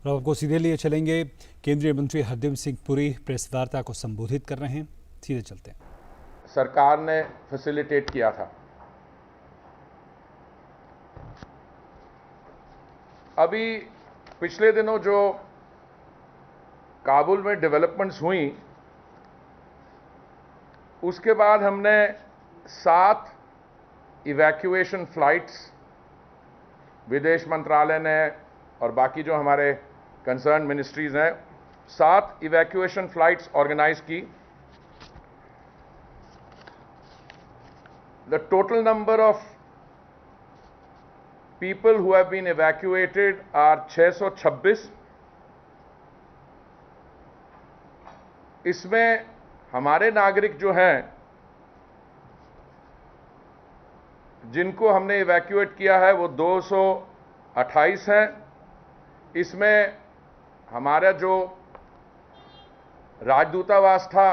और आपको सीधे लिए चलेंगे। केंद्रीय मंत्री हरदीप सिंह पुरी प्रेस वार्ता को संबोधित कर रहे हैं। सीधे चलते हैं। सरकार ने फैसिलिटेट किया था। अभी पिछले दिनों जो काबुल में डेवलपमेंट्स हुई, उसके बाद हमने 7 इवैक्यूएशन फ्लाइट्स विदेश मंत्रालय ने और बाकी जो हमारे कंसर्न मिनिस्ट्रीज हैं, 7 इवैक्यूएशन फ्लाइट्स ऑर्गेनाइज की। The total number of people who have been evacuated are 626। इसमें हमारे नागरिक जो हैं जिनको हमने इवैक्यूएट किया है वो 228 हैं। इसमें हमारा जो राजदूतावास था,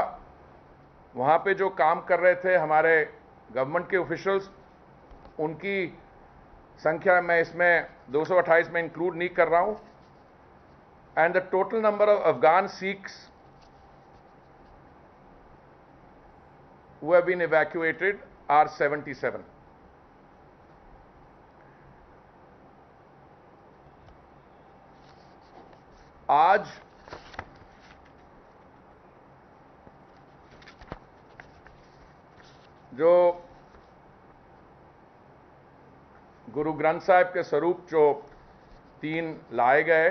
वहाँ पे जो काम कर रहे थे हमारे गवर्नमेंट के ऑफिशियल्स, उनकी संख्या मैं इसमें 228 में इंक्लूड नहीं कर रहा हूं। And the total number of Afghan Sikhs who have been evacuated are 77। आज जो गुरु ग्रंथ साहिब के स्वरूप जो 3 लाए गए,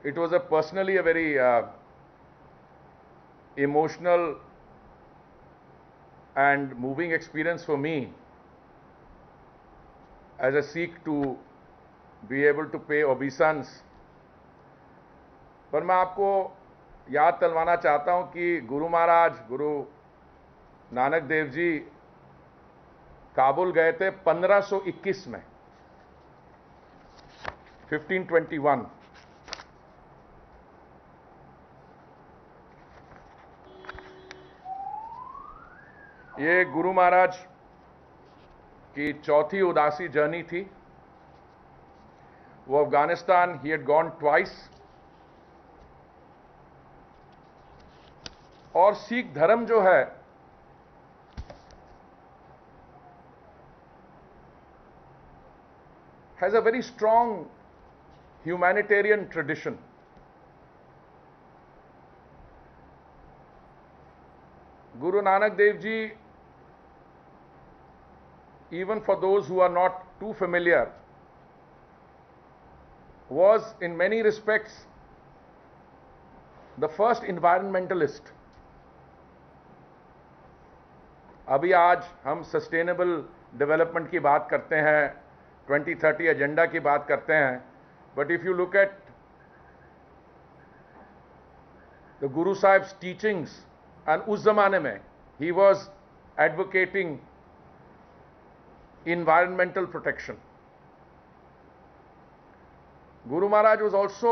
it was personally a very emotional and moving experience for me as a Sikh to be able to pay obeisance। पर मैं आपको याद दिलवाना चाहता हूं कि गुरु महाराज गुरु नानक देव जी काबुल गए थे 1521 में, 1521। ये गुरु महाराज की चौथी उदासी जर्नी थी। वो Afghanistan he had gone twice. और सिख धर्म जो है has a very strong humanitarian tradition। Guru Nanak Dev Ji, even for those who are not too familiar, was in many respects the first environmentalist। अभी आज हम सस्टेनेबल डेवलपमेंट की बात करते हैं, 2030 एजेंडा की बात करते हैं, but if you look at the Guru sahibs teachings, and उस जमाने में he was advocating environmental protection। Guru Maharaj was also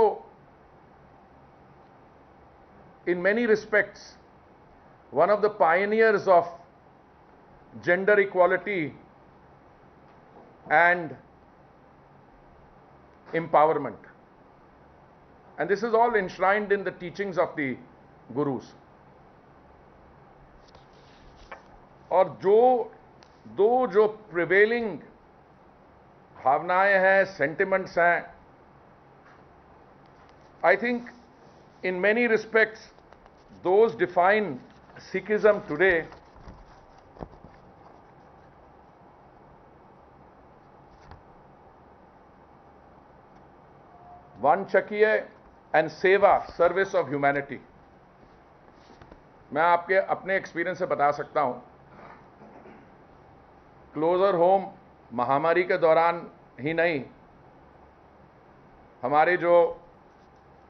in many respects one of the pioneers of gender equality and empowerment, and this is all enshrined in the teachings of the gurus। और जो prevailing भावनाएं हैं, sentiments हैं, I think in many respects those define Sikhism today. वनचकीय and seva, service of humanity. मैं आपके अपने experience से बता सकता हूं, क्लोजर होम महामारी के दौरान ही नहीं, हमारे जो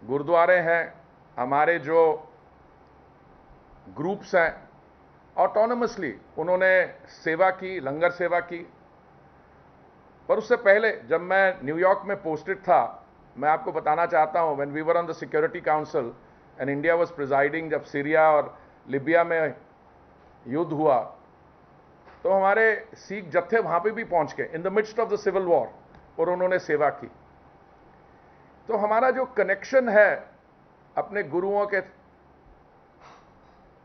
गुरुद्वारे हैं, हमारे जो ग्रुप्स हैं, ऑटोनमसली उन्होंने सेवा की, लंगर सेवा की। पर उससे पहले जब मैं न्यूयॉर्क में पोस्टेड था, मैं आपको बताना चाहता हूं, when we were on the security council and India was presiding, जब सीरिया और लिबिया में युद्ध हुआ, तो हमारे सिख जत्थे वहां पे भी पहुंच गए in the midst of the civil war, और उन्होंने सेवा की। तो हमारा जो कनेक्शन है अपने गुरुओं के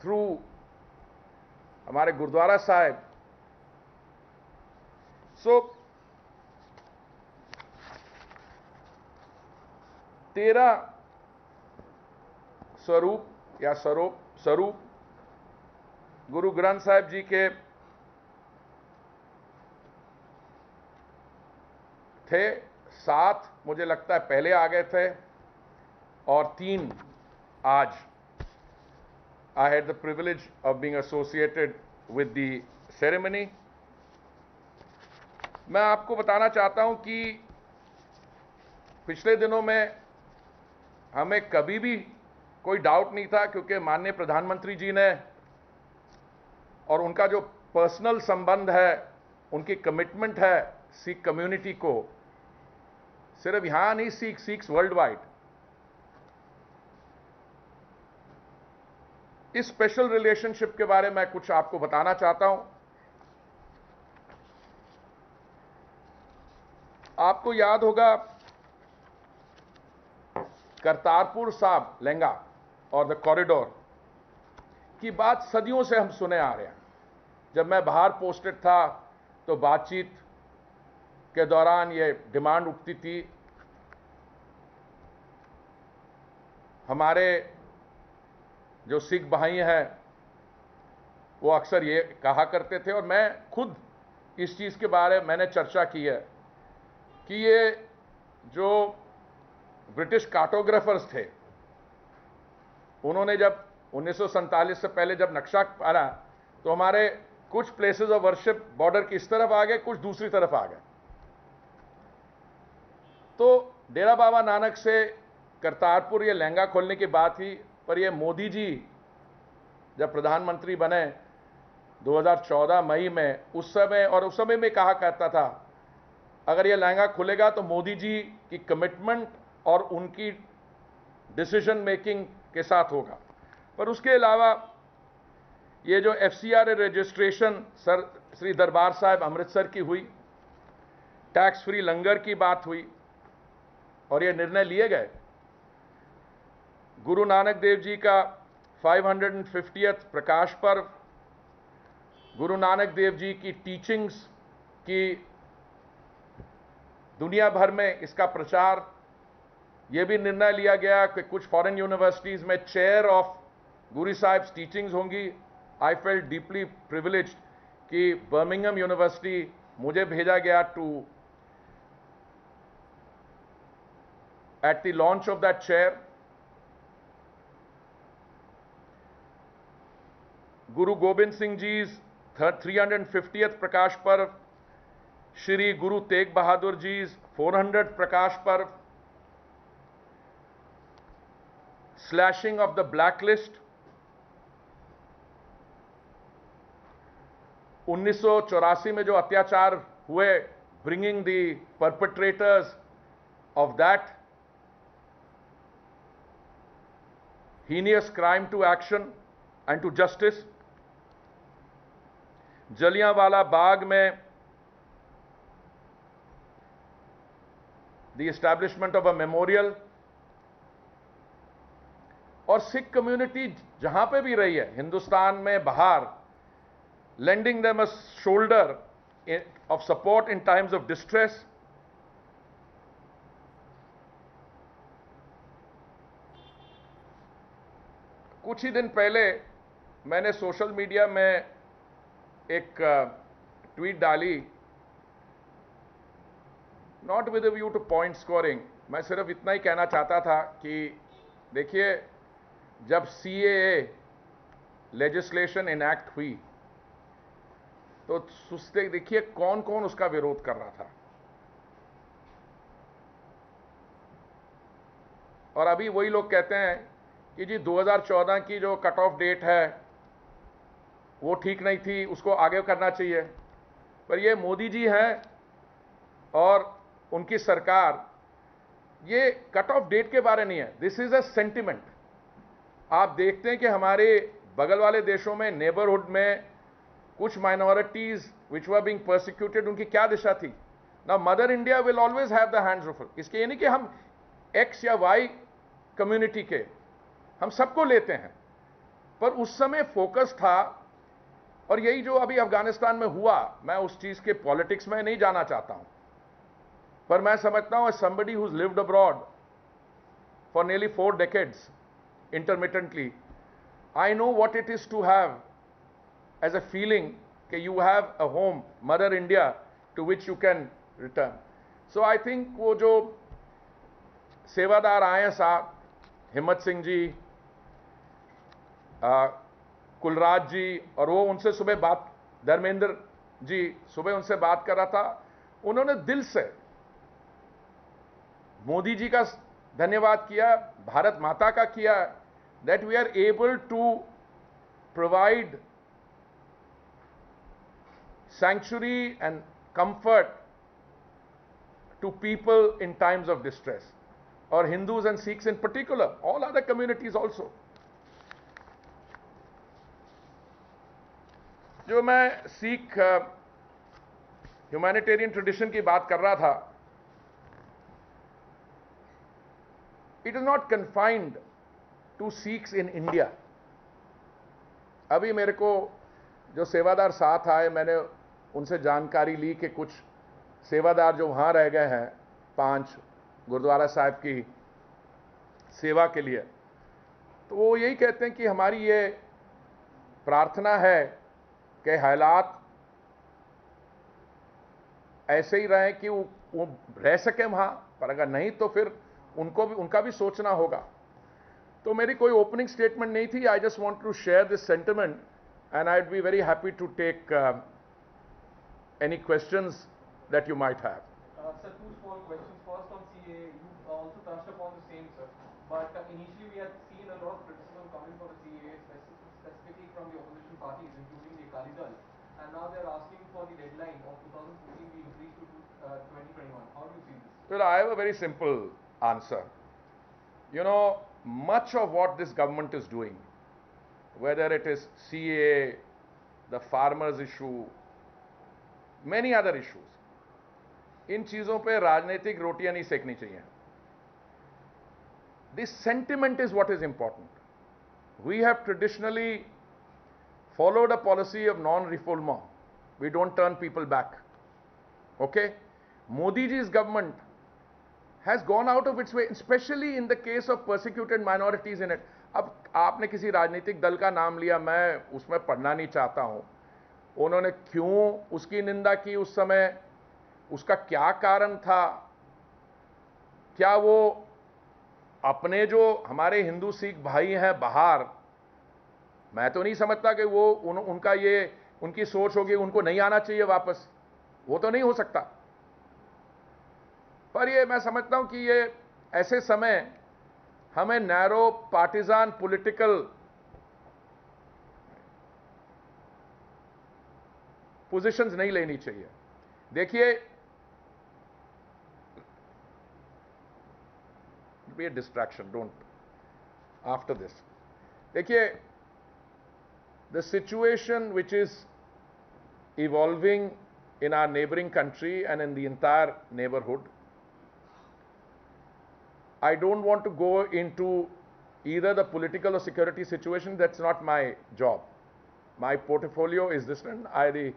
थ्रू, हमारे गुरुद्वारा साहिब, सो 13 स्वरूप या स्वरूप गुरु ग्रंथ साहिब जी के थे। 7 मुझे लगता है पहले आ गए थे और 3 आज। I had the privilege of being associated with the ceremony. मैं आपको बताना चाहता हूं कि पिछले दिनों में हमें कभी भी कोई डाउट नहीं था, क्योंकि माननीय प्रधानमंत्री जी ने और उनका जो पर्सनल संबंध है, उनकी कमिटमेंट है सिख कम्युनिटी को, सिर्फ यहां नहीं, सिख्स वर्ल्ड वाइड। इस स्पेशल रिलेशनशिप के बारे में कुछ आपको बताना चाहता हूं। आपको याद होगा करतारपुर साहब लहंगा और द कॉरिडोर की बात सदियों से हम सुने आ रहे हैं। जब मैं बाहर पोस्टेड था तो बातचीत के दौरान ये डिमांड उठती थी। हमारे जो सिख भाई हैं वो अक्सर ये कहा करते थे, और मैं खुद इस चीज़ के बारे में मैंने चर्चा की है कि ये जो ब्रिटिश कार्टोग्राफर्स थे, उन्होंने जब 1947 से पहले जब नक्शा पाया तो हमारे कुछ प्लेसेस ऑफ वर्शिप बॉर्डर की इस तरफ आ गए, कुछ दूसरी तरफ आ गए। तो डेरा बाबा नानक से करतारपुर ये लहंगा खोलने की बात ही, पर ये मोदी जी जब प्रधानमंत्री बने 2014 मई में, उस समय में कहा करता था अगर ये लहंगा खुलेगा तो मोदी जी की कमिटमेंट और उनकी डिसीजन मेकिंग के साथ होगा। पर उसके अलावा ये जो FCRA registration sir Shri Darbar Sahib Amritsar की हुई, टैक्स फ्री लंगर की बात हुई और ये निर्णय लिए गए। गुरु नानक देव जी का 550th प्रकाश पर्व, गुरु नानक देव जी की टीचिंग्स की दुनिया भर में इसका प्रचार, यह भी निर्णय लिया गया कि कुछ फॉरेन यूनिवर्सिटीज में chair of Guru Sahib teachings होंगी। आई फेल्ट डीपली प्रिविलेज्ड कि बर्मिंघम यूनिवर्सिटी मुझे भेजा गया to at the launch of that chair. Guru Gobind Singh ji 350th Prakash Parv, Shri Guru Tegh Bahadur ji 400th Prakash Parv, slashing of the black list, 1984 में जो अत्याचार हुए, bringing the perpetrators of that heinous crime to action and to justice, Jallianwala Bagh में the establishment of a memorial, और Sikh community जहां पे भी रही है हिंदुस्तान में बाहर, lending them a shoulder of support in times of distress. कुछ ही दिन पहले मैंने सोशल मीडिया में एक ट्वीट डाली, not with a view two point scoring. मैं सिर्फ इतना ही कहना चाहता था कि देखिए, जब CAA लेजिस्लेशन इनैक्ट हुई तो सुस्ते देखिए कौन कौन उसका विरोध कर रहा था, और अभी वही लोग कहते हैं कि जी 2014 की जो कट ऑफ डेट है वो ठीक नहीं थी, उसको आगे करना चाहिए। पर ये मोदी जी हैं और उनकी सरकार, ये कट ऑफ डेट के बारे नहीं है, दिस इज अ सेंटिमेंट। आप देखते हैं कि हमारे बगल वाले देशों में, नेबरहुड में कुछ minorities which were being persecuted, उनकी क्या दिशा थी। Now mother India will always have the hands of, इसके ये नहीं कि हम एक्स या वाई कम्युनिटी के, हम सबको लेते हैं, पर उस समय फोकस था, और यही जो अभी अफगानिस्तान में हुआ, मैं उस चीज के पॉलिटिक्स में नहीं जाना चाहता हूं, पर मैं समझता हूं somebody who's lived abroad for nearly 4 decades intermittently, I know what it is to have as a feeling that you have a home, Mother India, to which you can return. So I think वो जो सेवादार आए हैं साथ, हिम्मत सिंह जी, कुलराज जी, और वो उनसे सुबह बात, धर्मेंद्र जी सुबह उनसे बात कर रहा था, उन्होंने दिल से मोदी जी का धन्यवाद किया, भारत माता का किया, that we are able to provide sanctuary and comfort to people in times of distress, or Hindus and Sikhs in particular, all other communities also. जो मैं सिख ह्यूमैनिटेरियन ट्रेडिशन की बात कर रहा था, it is not confined to Sikhs in India. अभी मेरे को जो सेवादार साथ आए, मैंने उनसे जानकारी ली कि कुछ सेवादार जो वहां रह गए हैं 5 गुरुद्वारा साहिब की सेवा के लिए, तो वो यही कहते हैं कि हमारी ये प्रार्थना है कि हालात ऐसे ही रहें कि वो रह सके वहां, पर अगर नहीं तो फिर उनका भी सोचना होगा. तो मेरी कोई ओपनिंग स्टेटमेंट नहीं थी. I just want to share this sentiment and I would be very happy to take any questions that you might have. Sir, two small questions. First on CAA, you also touched upon the same, sir. But initially we had seen a lot of criticism coming for the CAA, specifically from the opposition parties, including the Akali Dal. And now they're asking for the deadline of 2014 be increased to 2021. How do you see this? Well, I have a very simple answer. You know, much of what this government is doing, whether it is CAA, the farmers issue, many other issues, इन चीजों पे राजनीतिक रोटियां नहीं सेकनी चाहिए. This sentiment is what is important. We have traditionally followed a policy of non refoulement. We don't turn people back. Okay, Modi ji's government has gone out of its way, especially in the case of persecuted minorities in it. अब आपने किसी राजनीतिक दल का नाम लिया, मैं उसमें पढ़ना नहीं चाहता हूं. उन्होंने क्यों उसकी निंदा की उस समय, उसका क्या कारण था, क्या वो अपने जो हमारे हिंदू सिख भाई हैं बाहर, मैं तो नहीं समझता कि वो उनका ये उनकी सोच होगी उनको नहीं आना चाहिए वापस, वो तो नहीं हो सकता. पर ये मैं समझता हूं कि ये ऐसे समय हमें नैरो पार्टिजान पॉलिटिकल पोजीशंस नहीं लेनी चाहिए. देखिए, be a distraction, don't after this. देखिए, the situation which is evolving in our neighboring country and in the entire neighborhood, I don't want to go into either the political or security situation. That's not my job. My portfolio is different. The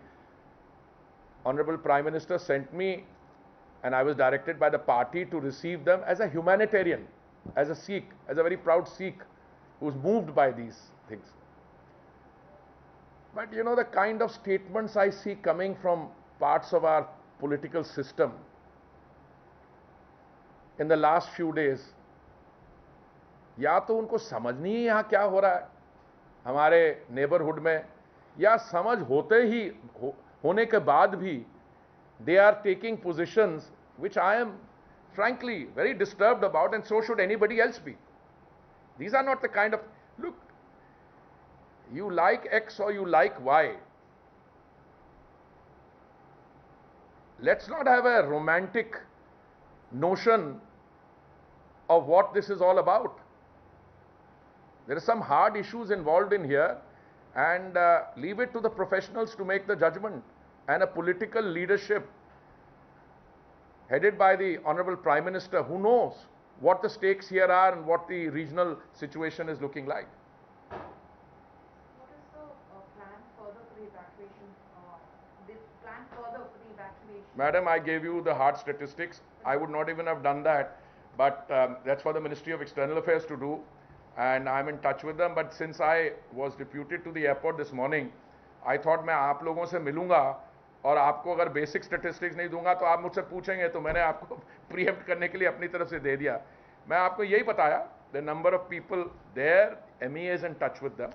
Honorable Prime Minister sent me, and I was directed by the party to receive them as a humanitarian, as a Sikh, as a very proud Sikh who's moved by these things. But you know, the kind of statements I see coming from parts of our political system in the last few days, या तो उनको समझ नहीं है यहाँ क्या हो रहा है हमारे नेबरहुड में, या समझ होते ही होने के बाद भी they are taking positions which I am frankly very disturbed about, and so should anybody else be. These are not the kind of, look, you like X or you like Y. Let's not have a romantic notion of what this is all about. There are some hard issues involved in here, and leave it to the professionals to make the judgment, and a political leadership headed by the Honorable Prime Minister who knows what the stakes here are and what the regional situation is looking like. What is the plan further for the evacuation? The plan further for the evacuation? Madam, I gave you the hard statistics. I would not even have done that, but that's for the Ministry of External Affairs to do, and I'm in touch with them. But since I was deputed to the airport this morning, I thought मैं आप लोगों से मिलूंगा और आपको अगर basic statistics नहीं दूंगा तो आप मुझसे पूछेंगे, तो मैंने आपको प्रीएम्प्ट करने के लिए अपनी तरफ से दे दिया. मैं आपको यही बताया, the number of people there, MEA is in touch with them.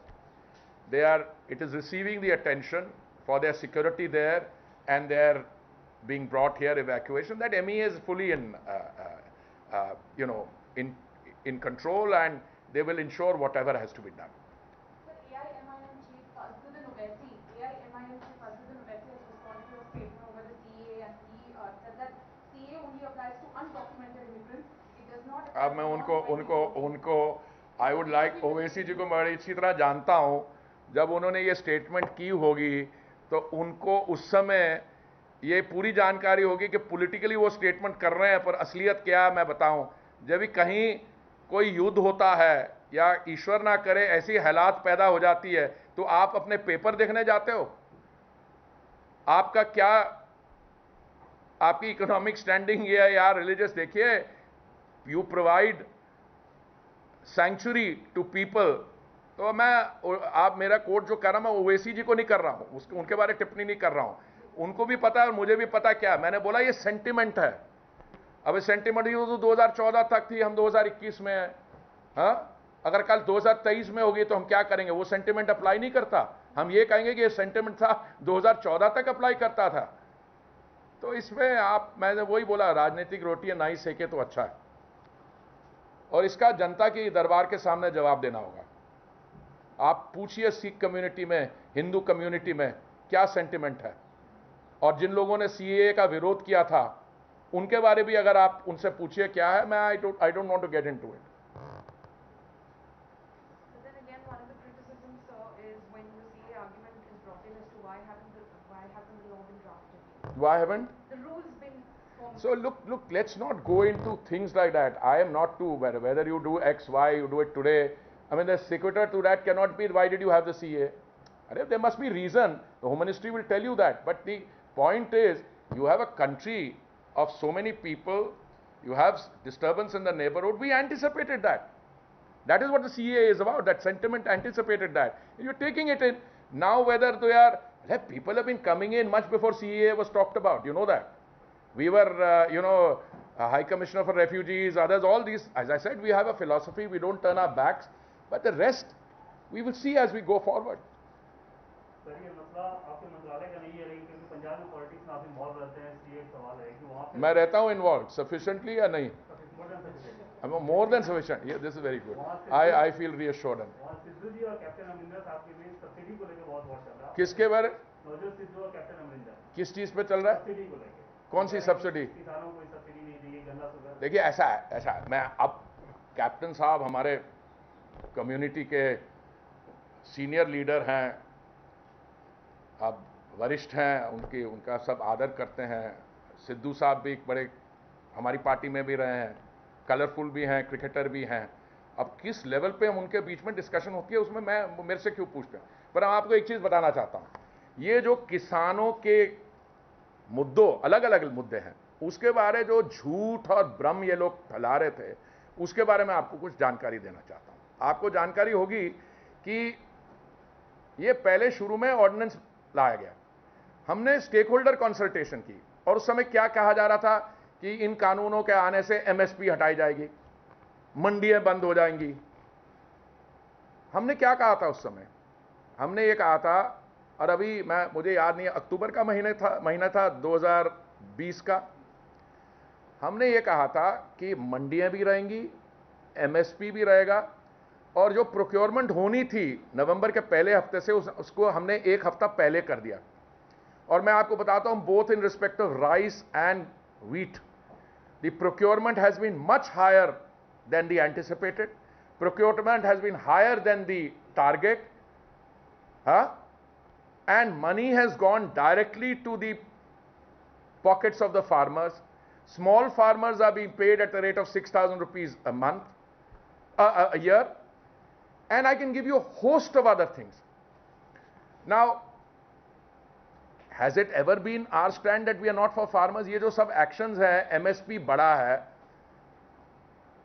It is receiving the attention for their security there, and they're being brought here, evacuation. That MEA is fully in control, and they will ensure whatever has to be done. Sir, AIMIM chief Fazluddin Owaisi, AIMIM chief Fazluddin Owaisi has responded to a statement over the CAA, and he said that CAA only applies to undocumented immigrants. It does not apply अब मैं to उनको I would like, Owaisi जी को मैं बड़ी अच्छी तरह जानता हूं. जब उन्होंने ये स्टेटमेंट की होगी तो उनको उस समय ये पूरी जानकारी होगी कि पॉलिटिकली वो स्टेटमेंट कर रहे हैं, पर असलियत क्या है मैं बताऊं. जब भी कहीं कोई युद्ध होता है या ईश्वर ना करे ऐसी हालात पैदा हो जाती है, तो आप अपने पेपर देखने जाते हो? आपका क्या, आपकी इकोनॉमिक स्टैंडिंग ये है यार, रिलीजियस देखिए, you provide sanctuary to people. तो आप मेरा कोट जो कर रहा हूं, मैं ओवैसी जी को नहीं कर रहा हूं, उनके बारे टिप्पणी नहीं कर रहा हूं. उनको भी पता है और मुझे भी पता क्या. मैंने बोला ये सेंटिमेंट है. अब सेंटिमेंट ही तो 2014 तक थी, हम 2021 में हैं. हाँ, अगर कल 2023 में होगी तो हम क्या करेंगे? वो सेंटिमेंट अप्लाई नहीं करता. हम ये कहेंगे कि ये सेंटिमेंट था 2014 तक अप्लाई करता था. तो इसमें मैंने वही बोला, राजनीतिक रोटी ना ही सेके तो अच्छा है, और इसका जनता की दरबार के सामने जवाब देना होगा. आप पूछिए सिख कम्युनिटी में, हिंदू कम्युनिटी में क्या सेंटिमेंट है, और जिन लोगों ने सीएए का विरोध किया था उनके बारे भी अगर आप उनसे पूछिए क्या है. मैं I don't want to get into it. But then again, one of the criticisms, sir, is when the CAA argument is brought in as to why hasn't the law been drafted? Why haven't? The rules been formed. So look, let's not go into things like that. I am not to whether you do X, Y, you do it today. I mean, the sequitur to that cannot be why did you have the CA? There must be reason. The Home Ministry will tell you that. But the point is, you have a country of so many people, you have disturbance in the neighborhood. We anticipated that. That is what the CA is about. That sentiment anticipated that. You're taking it in. Now whether they are, people have been coming in much before CA was talked about. You know that. We were, High Commissioner for Refugees, others, all these. As I said, we have a philosophy. We don't turn our backs. But the rest, we will see as we go forward. Sir, ये मसला आपके मंत्रालय का नहीं है, लेकिन क्योंकि पंजाब में पॉलिटिक्स में आप इन्वॉल्व रहते हैं, इसलिए एक सवाल है कि वहाँ पे मैं रहता हूँ इन्वॉल्व सफिशिएंटली या नहीं? more than sufficient. More than sufficient. This is very good. I feel reassured. वहाँ सिद्धू जी और कैप्टन अमरिंदर साहब के बीच सब्सिडी को लेकर बहुत चल रहा है. किसके बारे? नवजोत सिद्धू और कैप्टन अमरिंदर किस चीज पे चल रहा है? सब्सिडी को लेकर. कौन सी सब्सिडी? किसानों को कोई सब्सिडी नहीं दी, गन्ना शुगर. देखिए ऐसा है. मैं अब कैप्टन साहब हमारे कम्युनिटी के सीनियर लीडर हैं, अब वरिष्ठ हैं, उनका सब आदर करते हैं. सिद्धू साहब भी बड़े हमारी पार्टी में भी रहे हैं, कलरफुल भी हैं, क्रिकेटर भी हैं. अब किस लेवल पे हम उनके बीच में डिस्कशन होती है उसमें मेरे से क्यों पूछते हैं? पर मैं आपको एक चीज़ बताना चाहता हूँ. ये जो किसानों के मुद्दों, अलग अलग मुद्दे हैं, उसके बारे जो झूठ और भ्रम ये लोग फैला रहे थे, उसके बारे में आपको कुछ जानकारी देना चाहता हूँ. आपको जानकारी होगी कि ये पहले शुरू में ऑर्डिनेंस लाया गया, हमने स्टेक होल्डर कंसल्टेशन की, और उस समय क्या कहा जा रहा था कि इन कानूनों के आने से एमएसपी हटाई जाएगी, मंडियां बंद हो जाएंगी. हमने क्या कहा था उस समय? हमने ये कहा था, और अभी मुझे याद नहीं है, अक्टूबर का महीना था 2020 का. हमने ये कहा था कि मंडियां भी रहेंगी, एमएसपी भी रहेगा, और जो प्रोक्योरमेंट होनी थी नवंबर के पहले हफ्ते से उसको हमने एक हफ्ता पहले कर दिया. और मैं आपको बताता हूं, both in respect of rice and wheat, the procurement has been much higher than the anticipated. Procurement has been higher than the target, and money has gone directly to the pockets of the farmers. Small farmers are being paid at the rate of 6,000 rupees a month, a year, and I can give you a host of other things. Now, has it ever been our stand that we are not for farmers? ये जो सब actions हैं, MSP बढ़ा है,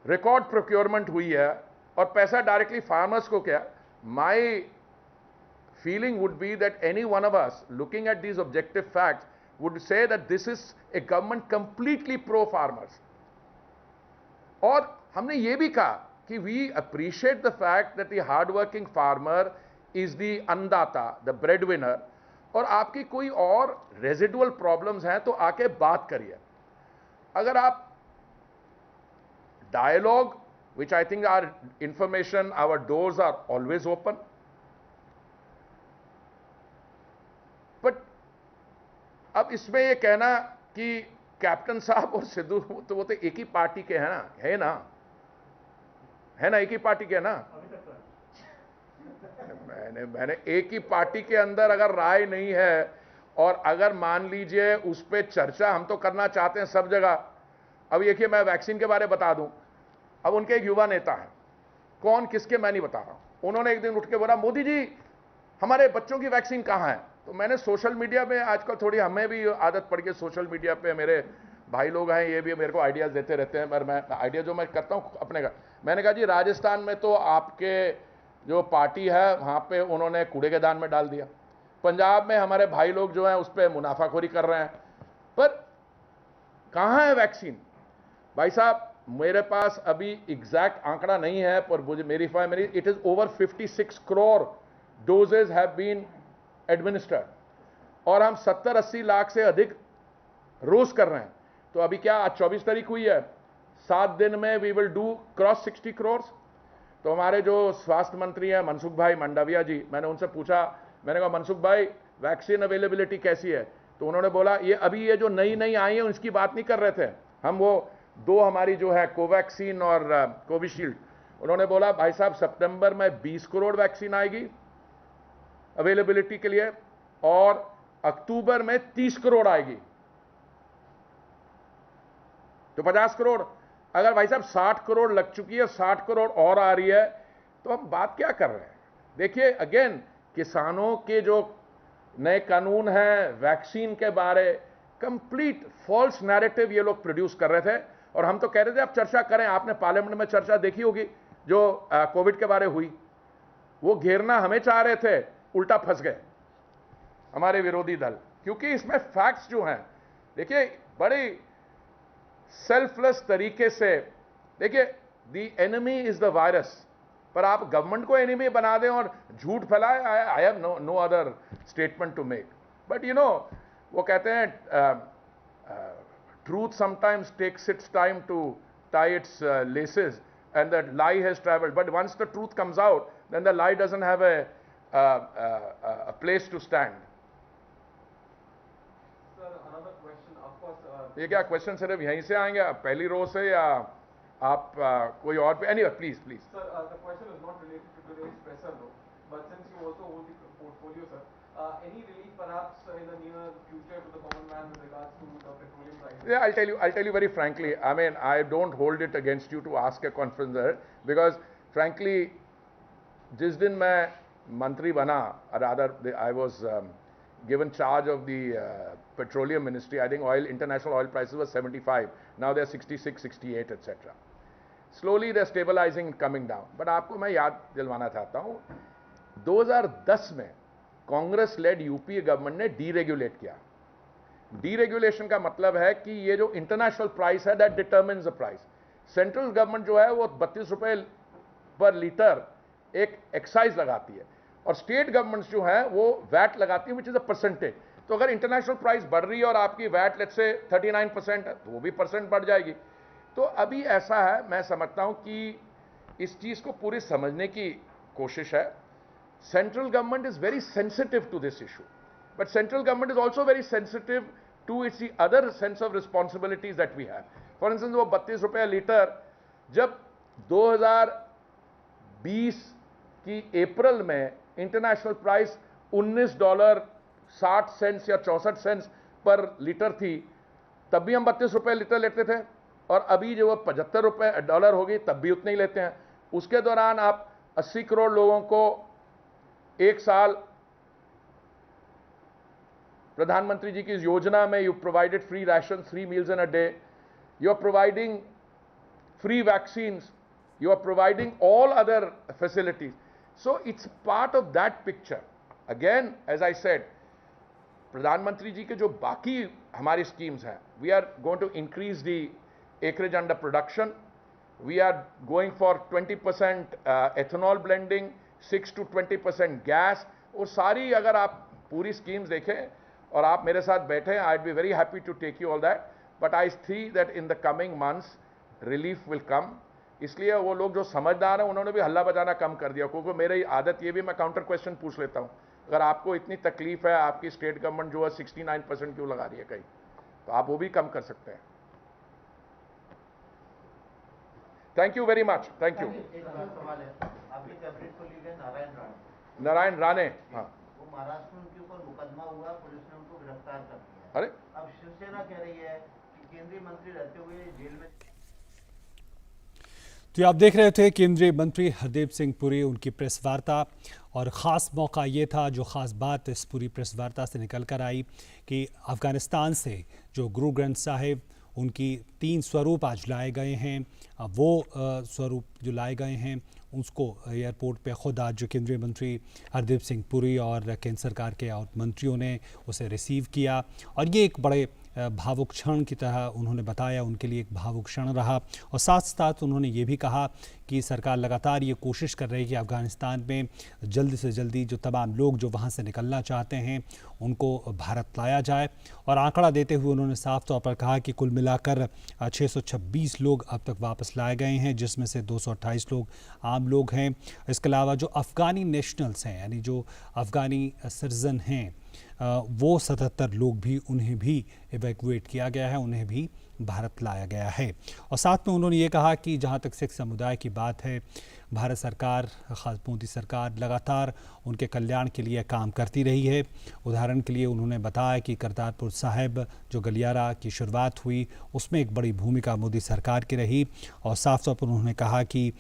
record procurement हुई है, और पैसा directly farmers को क्या? My feeling would be that any one of us looking at these objective facts would say that this is a government completely pro farmers. और हमने ये भी कहा कि we appreciate the fact that the hardworking farmer is the अन्नदाता, the breadwinner, और आपकी कोई और रेजिडुअल प्रॉब्लम्स हैं तो आके बात करिए. अगर आप dialogue, which I think our information, our doors are always open, but अब इसमें ये कहना कि कैप्टन साहब और सिद्धू तो वो तो एक ही पार्टी के हैं ना, है ना, एक ही पार्टी के हैं ना. मैंने एक ही पार्टी के अंदर अगर राय नहीं है, और अगर मान लीजिए उस पर चर्चा हम तो करना चाहते हैं सब जगह. अब देखिए, मैं वैक्सीन के बारे में बता दूं. अब उनके एक युवा नेता हैं, कौन किसके मैं नहीं बता रहा, उन्होंने एक दिन उठ के बोला, मोदी जी हमारे बच्चों की वैक्सीन कहां है. तो मैंने सोशल मीडिया में आजकल थोड़ी, हमें भी आदत पड़ गई सोशल मीडिया पे, मेरे भाई लोग हैं ये भी मेरे को आइडियाज देते रहते हैं, पर मैं आइडिया जो मैं करता हूं अपने का. मैंने कहा जी राजस्थान में तो आपके जो पार्टी है वहां पे उन्होंने कूड़े के दान में डाल दिया. पंजाब में हमारे भाई लोग जो हैं उस पर मुनाफाखोरी कर रहे हैं, पर कहां है वैक्सीन. भाई साहब मेरे पास अभी एग्जैक्ट आंकड़ा नहीं है, पर मुझे मेरी it is over 56 crore doses have been administered, और हम 70-80 लाख से अधिक रोज कर रहे हैं. तो अभी क्या आज 24 तारीख हुई है, 7 दिन में we will do cross 60 crore. तो हमारे जो स्वास्थ्य मंत्री हैं मनसुख भाई मंडाविया जी, मैंने उनसे पूछा, मैंने कहा मनसुख भाई वैक्सीन अवेलेबिलिटी कैसी है. तो उन्होंने बोला ये जो नई आई है उसकी बात नहीं कर रहे थे हम, वो दो हमारी जो है कोवैक्सीन और कोविशील्ड, उन्होंने बोला भाई साहब सितंबर में 20 करोड़ वैक्सीन आएगी अवेलेबिलिटी के लिए, और अक्टूबर में 30 करोड़ आएगी, तो 50 करोड़. अगर भाई साहब 60 करोड़ लग चुकी है, 60 करोड़ और आ रही है, तो हम बात क्या कर रहे हैं. देखिए अगेन, किसानों के जो नए कानून हैं वैक्सीन के बारे, कंप्लीट फॉल्स नैरेटिव ये लोग प्रोड्यूस कर रहे थे, और हम तो कह रहे थे आप चर्चा करें. आपने पार्लियामेंट में चर्चा देखी होगी जो कोविड के बारे हुई, वो घेरना हमें चाह रहे थे, उल्टा फंस गए हमारे विरोधी दल, क्योंकि इसमें फैक्ट्स जो हैं, देखिए बड़ी सेल्फलेस तरीके से, देखिए the enemy is the virus, पर आप गवर्नमेंट को एनिमी बना दें और झूठ फैलाएं. I have no other statement to make, but you know वो कहते हैं truth sometimes takes its time to tie its laces and the lie has travelled, but once the truth comes out then the lie doesn't have a place to stand. Sir, another question, of course. ये क्या question सिर्फ यहीं से आएंगे पहली रो से, या आप कोई और पे? Anyway, please. Sir, the question is not related to today's presser though, but since you also hold the portfolio, sir, any relief perhaps in the near future to the common man with regards to the petroleum prices? Yeah, I'll tell you very frankly. I mean, I don't hold it against you to ask a conference there, because frankly, जिस दिन मैं मंत्री बना, rather I was given charge of the petroleum ministry. I think international oil prices were 75. Now they're 66, 68, etc. Slowly they're stabilizing and coming down. But आपको मैं याद दिलवाना चाहता हूँ, 2010 में कांग्रेस लेड यूपीए गवर्नमेंट ने डीरेगुलेट किया. डीरेगुलेशन का मतलब है कि ये जो इंटरनेशनल प्राइस है that determines the price. Central government जो है वो 32 रुपए पर लीटर एक एक्साइज लगाती है, और स्टेट गवर्नमेंट्स जो है वो वैट लगाती है, विच इज अ परसेंटेज. तो अगर इंटरनेशनल प्राइस बढ़ रही है और आपकी वैट लेट्स से 39% है, तो वो भी परसेंट बढ़ जाएगी. तो अभी ऐसा है, मैं समझता हूं कि इस चीज को पूरी समझने की कोशिश है. Central government is very sensitive to this issue, but central government is also very sensitive to its the other sense of responsibilities that we have. For instance वो 32 रुपये लीटर जब 2020 की अप्रैल में इंटरनेशनल प्राइस $19.60 या 64 सेंट्स पर लीटर थी, तब भी हम 32 रुपये लीटर लेते थे, और अभी जो वो $75 हो गई तब भी उतने ही लेते हैं। उसके दौरान आप 80 करोड़ लोगों को एक साल प्रधानमंत्री जी की इस योजना में you provided free ration, 3 meals in a day, you are providing free vaccines, you are providing all other facilities. So it's part of that picture. Again, as I said, प्रधानमंत्री जी के जो बाकी हमारी स्कीम्स हैं, we are going to increase the acreage under production, we are going for 20% ethanol blending, 6 to 20% gas, और सारी अगर आप पूरी स्कीम्स देखें और आप मेरे साथ बैठे, I'd be very happy to take you all that, but I see that in the coming months relief will come. इसलिए वो लोग जो समझदार हैं उन्होंने भी हल्ला बजाना कम कर दिया, क्योंकि मेरी आदत ये भी, मैं काउंटर क्वेश्चन पूछ लेता हूं। अगर आपको इतनी तकलीफ है, आपकी स्टेट गवर्नमेंट जो है 69% क्यों लगा रही है कहीं, तो आप वो भी कम कर सकते हैं। Thank you very much, thank you. एक और सवाल है, आपके कैबिनेट कोलीग है नारायण राणे, हाँ, वो महाराष्ट्र में उनके ऊपर मुकदमा हुआ, पुलिस ने उनको गिरफ्तार कर लिया। अरे अब शिवसेना कह रही है कि केंद्रीय मंत्री रहते हुए जेल में। तो आप देख रहे थे केंद्रीय मंत्री हरदीप सिंह पुरी, उनकी प्रेस वार्ता, और ख़ास मौका ये था, जो ख़ास बात इस पूरी प्रेस वार्ता से निकल कर आई कि अफ़गानिस्तान से जो गुरु ग्रंथ साहिब, उनकी 3 स्वरूप आज लाए गए हैं। वो स्वरूप जो लाए गए हैं उसको एयरपोर्ट पे ख़ुद आज जो केंद्रीय मंत्री हरदीप सिंह पुरी और केंद्र सरकार के और मंत्रियों ने उसे रिसीव किया, और ये एक बड़े भावुक क्षण की तरह उन्होंने बताया, उनके लिए एक भावुक क्षण रहा। और साथ साथ उन्होंने ये भी कहा कि सरकार लगातार ये कोशिश कर रही है कि अफ़गानिस्तान में जल्दी से जल्दी जो तमाम लोग जो वहाँ से निकलना चाहते हैं उनको भारत लाया जाए। और आंकड़ा देते हुए उन्होंने साफ तौर पर कहा कि कुल मिलाकर 626 लोग अब तक वापस लाए गए हैं, जिसमें से 228 लोग आम लोग हैं। इसके अलावा जो अफ़गानी नेशनल्स हैं, यानी जो अफ़गानी सिटीज़न हैं, वो 77 लोग भी, उन्हें भी इवैक्यूएट किया गया है, उन्हें भी भारत लाया गया है। और साथ में उन्होंने ये कहा कि जहाँ तक सिख समुदाय की बात है, भारत सरकार, खास मोदी सरकार लगातार उनके कल्याण के लिए काम करती रही है। उदाहरण के लिए उन्होंने बताया कि करतारपुर साहिब जो गलियारा की शुरुआत हुई, उसमें एक बड़ी भूमिका मोदी सरकार की रही। और साफ तौर पर उन्होंने कहा कि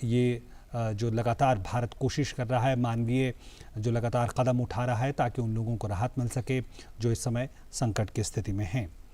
ये जो लगातार भारत कोशिश कर रहा है, मानवीय जो लगातार कदम उठा रहा है, ताकि उन लोगों को राहत मिल सके जो इस समय संकट की स्थिति में हैं।